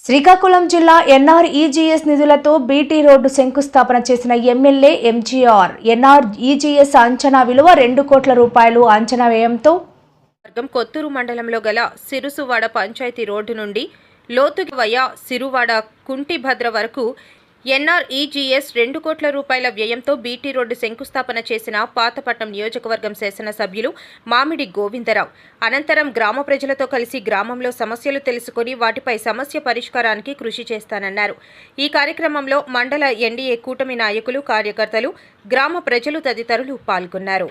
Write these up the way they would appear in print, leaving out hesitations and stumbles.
శ్రీకాకుళం జిల్లా ఎన్ఆర్ఈజీఎస్ నిధులతో BT road శంకుస్థాపన చేసిన ఎమ్మెల్యే ఎంజీఆర్. ఎన్ఆర్ఈజీఎస్ అంచనా విలువ 2 కోట్ల రూపాయలు అంచనా వ్యయంతో కొత్తూరు మండలంలో గల సిరుసువాడ పంచాయతీ రోడ్డు నుండి లోతుకి వయా సిరువాడ కుంటిభద్ర వరకు ఎన్ఆర్ఈజీఎస్ 2 కోట్ల రూపాయల వ్యయంతో బీటీ రోడ్డు శంకుస్థాపన చేసిన పాతపట్నం నియోజకవర్గం శాసనసభ్యులు మామిడి గోవిందరావు. అనంతరం గ్రామ ప్రజలతో కలిసి గ్రామంలో సమస్యలు తెలుసుకుని వాటిపై సమస్య పరిష్కారానికి కృషి చేస్తానన్నారు. ఈ కార్యక్రమంలో మండల ఎన్డీఏ కూటమి నాయకులు, కార్యకర్తలు, గ్రామ ప్రజలు తదితరులు పాల్గొన్నారు.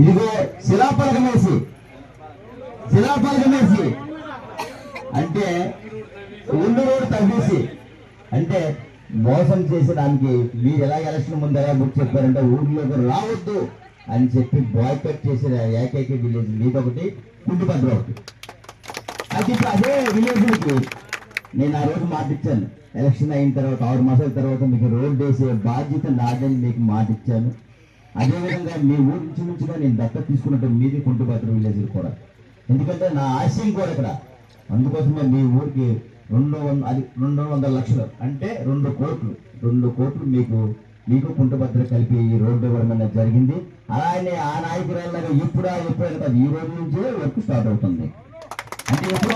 ఇదిగో శిలాపలకమేసి అంటే ఉండు రోడ్డు తవ్వేసి అంటే మోసం చేసేదానికి మీరు ఎలా ఎలక్షన్ ముందు ఎలా బుక్ చెప్పారంటే ఊర్లోకి రావద్దు అని చెప్పి బాయ్కట్ చేసిన ఏకైక విలేజ్ మీదొకటి కుంటిభద్ర ఒకటి. అయితే ఇప్పుడు అదే విలేజ్కి నేను ఆ రోజు మాట ఇచ్చాను. ఎలక్షన్ అయిన తర్వాత 6 మాసాల తర్వాత మీకు రోడ్డు వేసే బాధ్యత నాదని మీకు మాట ఇచ్చాను. అదేవిధంగా మీ ఊరి నుంచిగా నేను దత్త తీసుకున్నట్టు మీది కుంటిభద్ర విలేజ్ కూడా. ఎందుకంటే నా ఆశయం కూడా ఇక్కడ. అందుకోసమే మీ ఊరికి 200 లక్షలు అంటే 2 కోట్లు మీకు కుంటిభద్ర కలిపి ఈ రోడ్డు ఇవ్వడం జరిగింది. అలానే ఆ నాయకురాలాగా ఎప్పుడైనా కాదు, ఈ రోజు నుంచే వర్క్ స్టార్ట్ అవుతుంది. అంటే ఎప్పుడు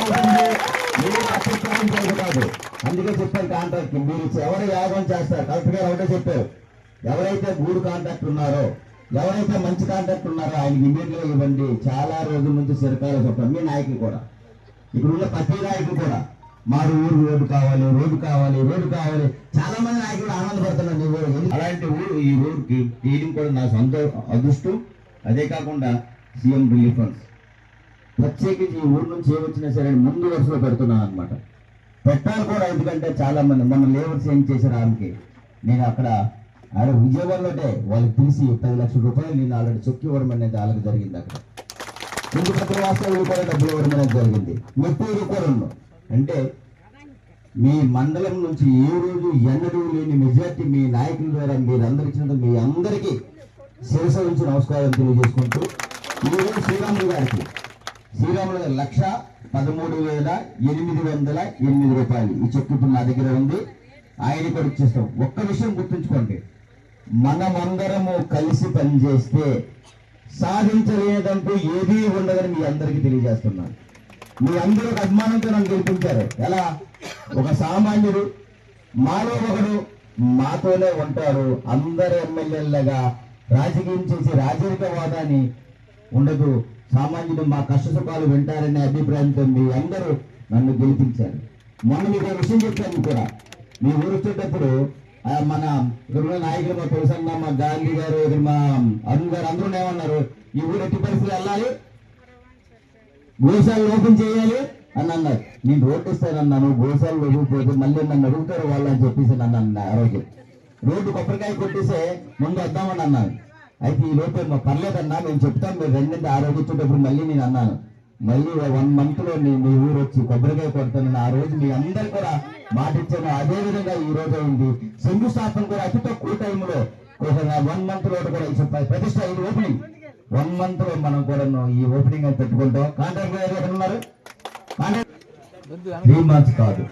అవుతుంది కాదు. అందుకే చెప్పాను కాంట్రాక్ట్ మీరు ఎవరు యాగం చేస్తారు. కలెక్టర్ గారు ఒకటే చెప్పారు, ఎవరైతే గూడు కాంట్రాక్ట్ ఉన్నారో, ఎవరైతే మంచి కాంట్రాక్ట్ ఉన్నారో ఆయనకి ఇమీడియట్గా ఇవ్వండి. చాలా రోజుల నుంచి చిరకాల చెప్పారు మీ నాయకులు కూడా, ఇక్కడ ఉన్న ప్రతి నాయకులు కూడా మా ఊరు రోడ్డు కావాలి. చాలా మంది నాయకులు ఆనందపడుతున్నారు. అలాంటి ఊరు ఈ ఊరికి తీయడం కూడా నా సొంత అదృష్టం. అదే కాకుండా సీఎం రిలీఫ్ ఫండ్స్ ప్రత్యేకించి ఈ ఊరు నుంచి ఏమొచ్చినా సరే ముందు వరుసలో పెడుతున్నాను అనమాట. పెట్టాలి కూడా. ఎందుకంటే చాలా మంది మన లేబర్స్ ఏం చేశారు ఆమెకి, నేను అక్కడ విజయవాడలోనే వాళ్ళకి తీసి 10 లక్షల రూపాయలు నేను ఆల్రెడీ చెక్ ఇవ్వడం అనేది వాళ్ళకి జరిగింది. అక్కడ కుంటిభద్ర వాస్తవులు కూడా డబ్బులు ఇవ్వడం అనేది జరిగింది. మెప్పూరు కూడా ఉన్నాం. అంటే మీ మండలం నుంచి ఏ రోజు ఎన్నడూ లేని మెజార్టీ మీ నాయకుల ద్వారా మీరందరూ ఇచ్చినందుకు మీ అందరికీ శిరస నుంచి నమస్కారం తెలియజేసుకుంటూ ఈరోజు శ్రీరాములు గారికి 1,13,808 రూపాయలు ఈ చెక్ ఇప్పుడు నా దగ్గర ఉంది. ఆయన కూడా ఇచ్చేస్తాం. ఒక్క విషయం గుర్తుంచుకోండి, మనమందరము కలిసి పనిచేస్తే సాధించలేదంటూ ఏదీ ఉండదని మీ అందరికీ తెలియజేస్తున్నాను. మీ అందరూ ఒక అభిమానంతో నన్ను గెలిపించారు. ఎలా ఒక సామాన్యుడు మాలో ఒకడు మాతోనే ఉంటారు. అందరు ఎమ్మెల్యేలుగా రాజకీయం చేసి రాజరికవాదాన్ని ఉండదు. సామాన్యుడు మా కష్ట సుఖాలు వింటారనే అభిప్రాయంతో మీ అందరూ నన్ను గెలిపించారు. మొన్న మీకు విషయం చెప్పాను కూడా, మీ ఊరు వచ్చేటప్పుడు మన ఇక్కడ నాయకులు మా తులసన్న, మా గాంధీ గారు, ఇక్కడ మా అరుణ్ గారు అందరూ ఏమన్నారు, ఈ ఊరు ఎట్టి పరిస్థితులు వెళ్ళాలి, గోశాలను ఓపెన్ చేయాలి అని అన్నారు. నేను రోడ్డు ఇస్తానన్నాను. గోశాలను ఇవ్వకపోతే మళ్ళీ నన్ను అడుగుతారు వాళ్ళు అని చెప్పేసి నన్ను ఆ రోజు రోడ్డు కొబ్బరికాయ కొట్టేసే ముందు వద్దామని అన్నాను. అయితే ఈ లోపల మా పర్లేదన్నా మేము చెప్తాం, మీరు రెండింటి ఆరోగించేటప్పుడు మళ్ళీ నేను అన్నాను, మళ్ళీ 1 మంత్ లో నేను మీ ఊరు వచ్చి కొబ్బరికాయ కొడతానని ఆ రోజు మీ అందరు కూడా మాట ఇచ్చాను. అదే విధంగా ఈ రోజు అయింది. శంకుస్థాపన కూడా అతి తక్కువ టైంలో 1 మంత్ లో కూడా ప్రతిష్ట ఇది ఓపెనింగ్ 1 మంత్ లో మనం కూడా ఈ ఓపెనింగ్ అని పెట్టుకుంటాం. కాంట్రాక్టర్ ఎక్కడ ఉన్నారు? 3 months కాదు,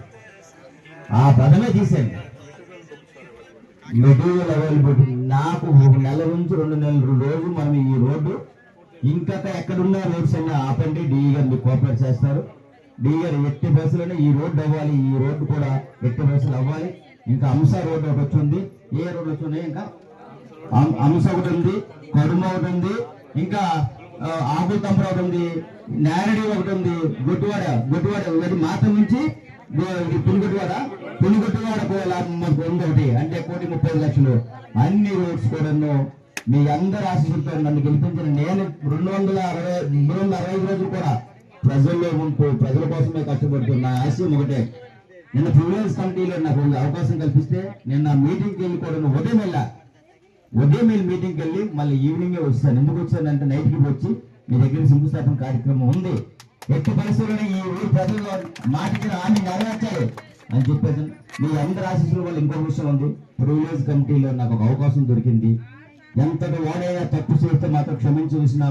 ఆ పదమే తీసేయండి. మెటీరియల్ అవైలబిలిటీ నాకు 1 నెల నుంచి 2 నెలల రోజు మనం ఈ రోడ్డు ఇంకా ఎక్కడున్నా రోడ్స్ అన్నీ ఆపండి. డిఈ గారు మీకు కోఆపరేట్ చేస్తారు. డిఈ గారు ఎట్టి బస్సులోనే ఈ రోడ్డు అవ్వాలి, ఈ రోడ్డు కూడా ఎట్టి బస్సులు అవ్వాలి. ఇంకా అంశ రోడ్డు ఒకటి వచ్చింది. ఏ రోడ్డు వచ్చింది? ఇంకా అంశ ఒకటి ఉంది, కడుమ ఒకటి ఉంది, ఇంకా ఆకుల తంపర ఒకటి ఉంది, నేరడి ఒకటి ఉంది, గొట్టివాడ మాత్రం నుంచి పులిగొట్టివాడ మనకు ఉంది ఒకటి. అంటే 1,30,00,000 అన్ని రోడ్స్ కూడా మీ అందరి ఆశీస్సులతో నన్ను గెలిపించిన నేను 365 రోజులు కూడా ప్రజల్లో ఉంటూ ప్రజల కోసమే కష్టపడుతున్న నా ఆశయం ఒకటే. నిన్న ప్రివిలేజ్ కమిటీలో నాకు అవకాశం కల్పిస్తే నిన్న మీటింగ్కి వెళ్ళి కూడా ఉదయం వెళ్ళి మీటింగ్కి వెళ్ళి మళ్ళీ ఈవినింగే వచ్చాను. ఎందుకు వచ్చానంటే నైట్కి వచ్చి మీ దగ్గర శంకుస్థాపన కార్యక్రమం ఉంది, ఎట్టి పరిస్థితుల్లో ఈ ఊరు ప్రజలు మాటికి హామీ నెరవేర్చాలి అని చెప్పేసి మీ అందరి ఆశీస్సుల వల్ల ఇంకో విషయం ఉంది. ప్రివిలేజ్ కమిటీలో నాకు ఒక అవకాశం దొరికింది. ఎంతటి వాడైనా తప్పు చేస్తే మాత్రం క్షమించవలసిన